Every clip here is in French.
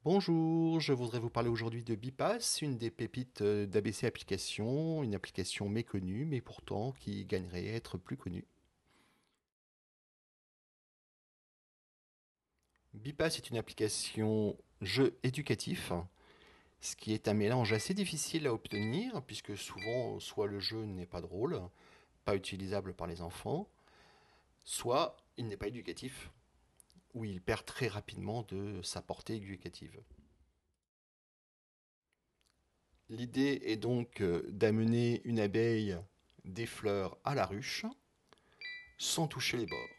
Bonjour, je voudrais vous parler aujourd'hui de Bipass, une des pépites d'ABC Application, une application méconnue mais pourtant qui gagnerait à être plus connue. Bipass est une application jeu éducatif, ce qui est un mélange assez difficile à obtenir puisque souvent soit le jeu n'est pas drôle, pas utilisable par les enfants, soit il n'est pas éducatif ou il perd très rapidement de sa portée éducative. L'idée est donc d'amener une abeille des fleurs à la ruche sans toucher les bords.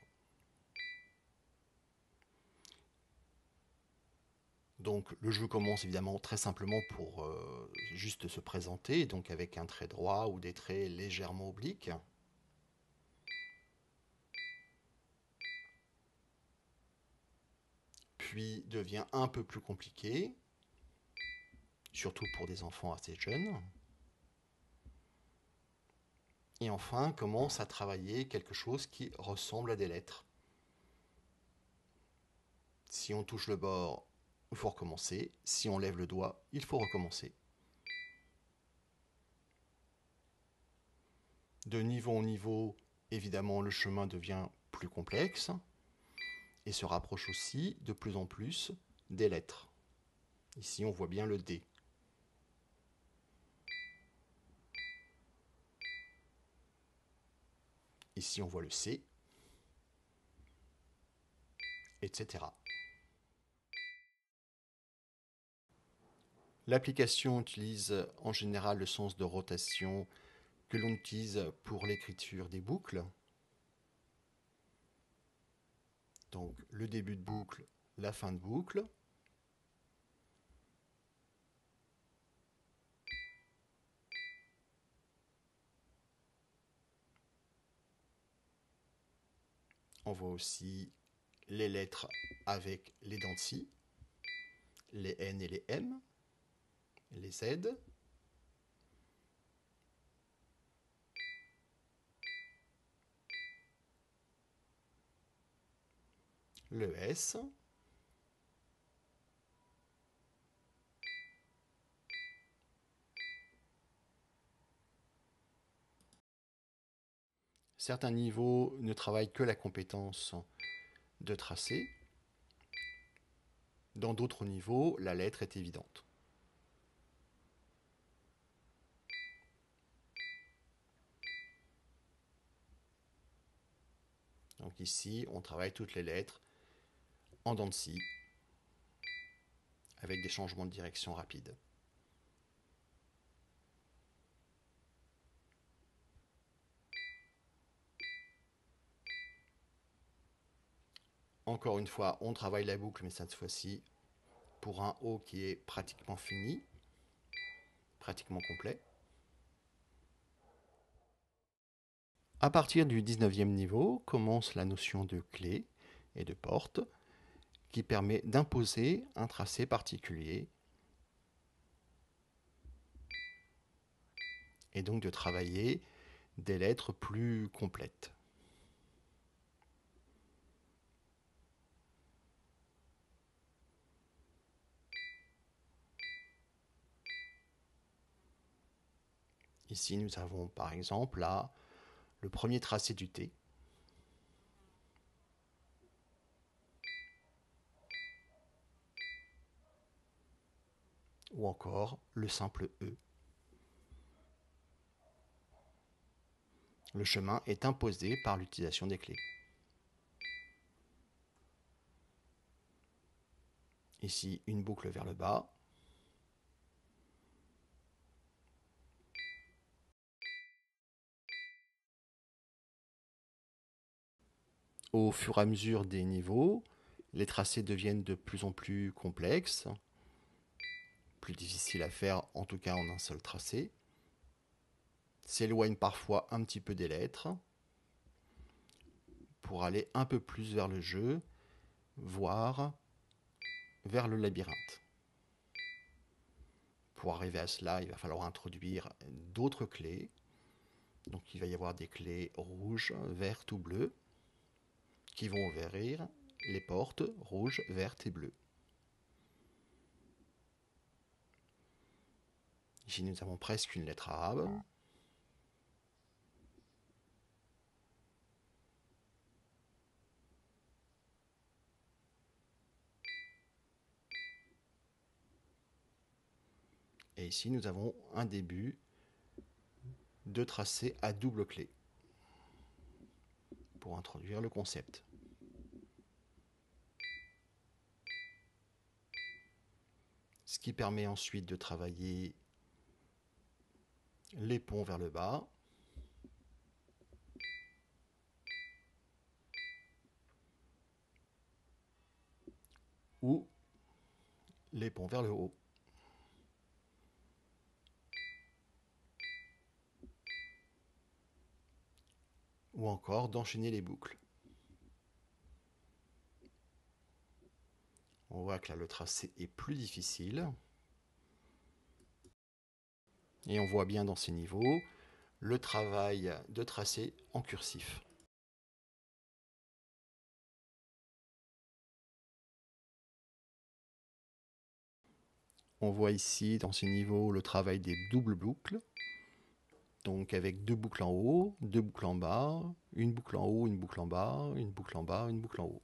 Donc le jeu commence évidemment très simplement pour juste se présenter, donc avec un trait droit ou des traits légèrement obliques. Puis devient un peu plus compliqué, surtout pour des enfants assez jeunes. Et enfin commence à travailler quelque chose qui ressemble à des lettres. Si on touche le bord, il faut recommencer. Si on lève le doigt, il faut recommencer. De niveau en niveau, évidemment, le chemin devient plus complexe et se rapproche aussi de plus en plus des lettres. Ici, on voit bien le D. Ici, on voit le C, etc. L'application utilise en général le sens de rotation que l'on utilise pour l'écriture des boucles. Donc le début de boucle, la fin de boucle. On voit aussi les lettres avec les dents de scie, les N et les M, les Z, le S, certains niveaux ne travaillent que la compétence de tracé. Dans d'autres niveaux, la lettre est évidente. Donc ici, on travaille toutes les lettres en dents de scie, avec des changements de direction rapides. Encore une fois, on travaille la boucle, mais cette fois-ci pour un O qui est pratiquement fini, pratiquement complet. À partir du 19e niveau commence la notion de clé et de porte qui permet d'imposer un tracé particulier et donc de travailler des lettres plus complètes. Ici, nous avons par exemple là le premier tracé du T. Ou encore le simple E. Le chemin est imposé par l'utilisation des clés. Ici, une boucle vers le bas. Au fur et à mesure des niveaux, les tracés deviennent de plus en plus complexes, plus difficiles à faire, en tout cas en un seul tracé, s'éloignent parfois un petit peu des lettres pour aller un peu plus vers le jeu, voire vers le labyrinthe. Pour arriver à cela, il va falloir introduire d'autres clés. Donc il va y avoir des clés rouges, vertes ou bleues qui vont ouvrir les portes rouges, vertes et bleues. Ici, nous avons presque une lettre arabe. Et ici, nous avons un début de tracé à double clé pour introduire le concept. Ce qui permet ensuite de travailler les ponts vers le bas ou les ponts vers le haut. Ou encore d'enchaîner les boucles. On voit que là le tracé est plus difficile. Et on voit bien dans ces niveaux le travail de tracé en cursif. On voit ici dans ces niveaux le travail des doubles boucles. Donc avec deux boucles en haut, deux boucles en bas, une boucle en haut, une boucle en bas, une boucle en bas, une boucle en haut.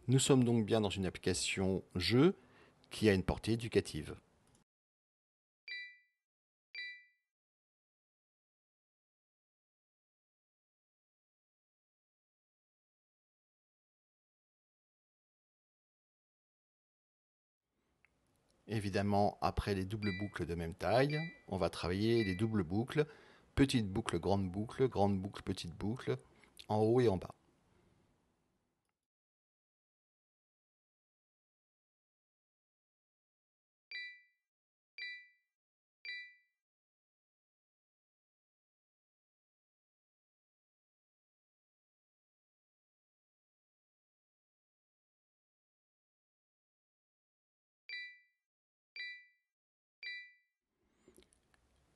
Nous sommes donc bien dans une application jeu qui a une portée éducative. Évidemment, après les doubles boucles de même taille, on va travailler les doubles boucles, petite boucle, grande boucle, petite boucle, en haut et en bas.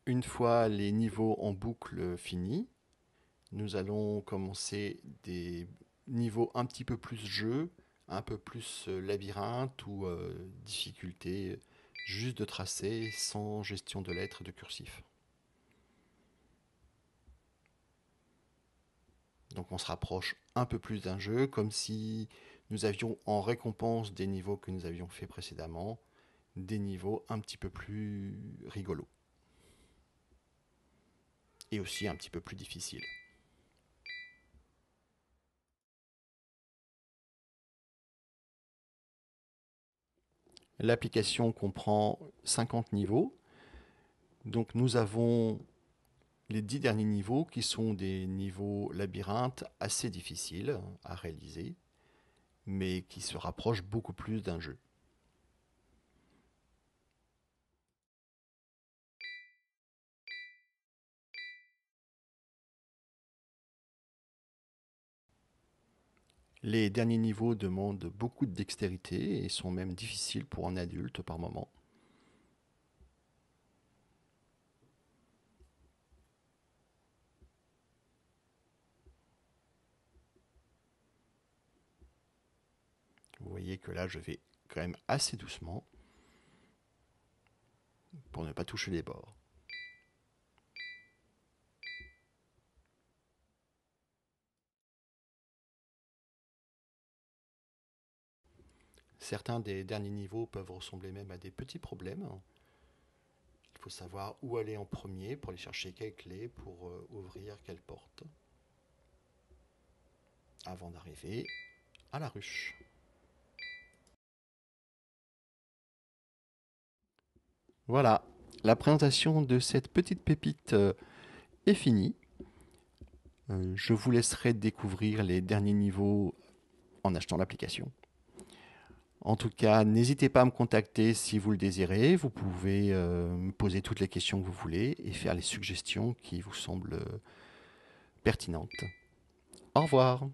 Une fois les niveaux en boucle finis, nous allons commencer des niveaux un petit peu plus jeu, un peu plus labyrinthe ou difficulté juste de tracé sans gestion de lettres et de cursif. Donc on se rapproche un peu plus d'un jeu, comme si nous avions en récompense des niveaux que nous avions fait précédemment, des niveaux un petit peu plus rigolos. Et aussi un petit peu plus difficiles. L'application comprend 50 niveaux. Donc nous avons les 10 derniers niveaux qui sont des niveaux labyrinthes assez difficiles à réaliser, mais qui se rapprochent beaucoup plus d'un jeu. Les derniers niveaux demandent beaucoup de dextérité et sont même difficiles pour un adulte par moment. Vous voyez que là je vais quand même assez doucement pour ne pas toucher les bords. Certains des derniers niveaux peuvent ressembler même à des petits problèmes. Il faut savoir où aller en premier pour aller chercher quelle clé pour ouvrir quelle porte avant d'arriver à la ruche. Voilà, la présentation de cette petite pépite est finie. Je vous laisserai découvrir les derniers niveaux en achetant l'application. En tout cas, n'hésitez pas à me contacter si vous le désirez. Vous pouvez me poser toutes les questions que vous voulez et faire les suggestions qui vous semblent pertinentes. Au revoir.